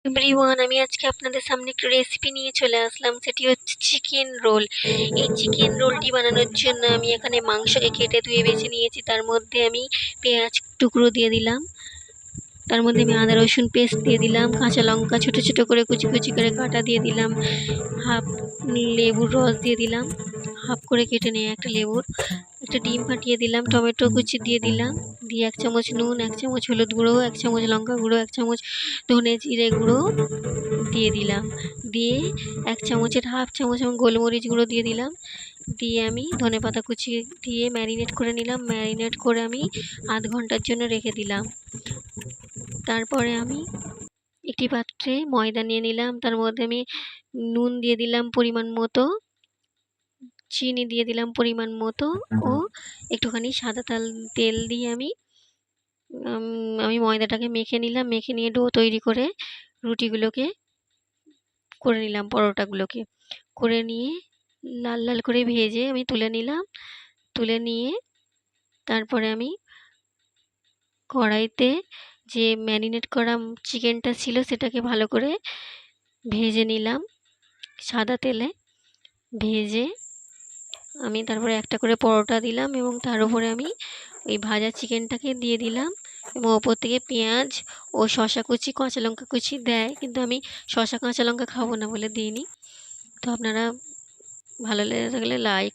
Everyone, আমি আজকে আপনাদের সামনে একটু রেসিপি নিয়ে চলে আসলাম। সেটি হচ্ছে চিকেন রোল। এই চিকেন রোলটি বানানোর জন্য আমি এখানে মাংসকে কেটে ধুয়ে বেছে নিয়েছি। তার মধ্যে আমি পেঁয়াজ টুকরো দিয়ে দিলাম, তার মধ্যে আমি আদা রসুন পেস্ট দিয়ে দিলাম, কাঁচা লঙ্কা ছোট ছোট করে কুচি কুচি করে কাটা দিয়ে দিলাম, হাফ লেবুর রস দিয়ে দিলাম, হাফ করে কেটে নিয়ে একটা লেবুর, একটা ডিম ফাটিয়ে দিলাম, টমেটো কুচি দিয়ে দিলাম, দিয়ে 1 চামচ নুন, 1 চামচ হলুদ গুঁড়ো, 1 চামচ লঙ্কা গুঁড়ো, 1 চামচ ধনে জিরে গুঁড়ো দিয়ে দিলাম, দিয়ে 1 চামচের হাফ চামচ আমি গোলমরিচ গুঁড়ো দিয়ে দিলাম, দিয়ে আমি ধনেপাতা কুচি দিয়ে ম্যারিনেট করে নিলাম। ম্যারিনেট করে আমি আধ ঘন্টার জন্য রেখে দিলাম। তারপরে আমি একটি পাত্রে ময়দা নিয়ে নিলাম, তার মধ্যে আমি নুন দিয়ে দিলাম পরিমাণ মতো, চিনি দিয়ে দিলাম পরিমাণ মতো ও একটুখানি সাদা তেল দিয়ে আমি ময়দাটাকে মেখে নিলাম। মেখে নিয়ে ডো তৈরি করে রুটিগুলোকে করে নিলাম, পরোটাগুলোকে করে নিয়ে লাল লাল করে ভেজে আমি তুলে নিলাম। তুলে নিয়ে তারপরে আমি কড়াইতে যে ম্যারিনেট করা চিকেনটা ছিল সেটাকে ভালো করে ভেজে নিলাম সাদা তেলে। ভেজে আমি তারপরে একটা করে পরোটা দিলাম এবং তার উপরে আমি ওই ভাজা চিকেনটাকে দিয়ে দিলাম এবং ওপর থেকে পেঁয়াজ ও শসা কুচি, কাঁচা লঙ্কা কুচি দেয়, কিন্তু আমি শসা কাঁচা লঙ্কা খাবো না বলে দিইনি। তো আপনারা ভালো লেগে থাকলে লাইক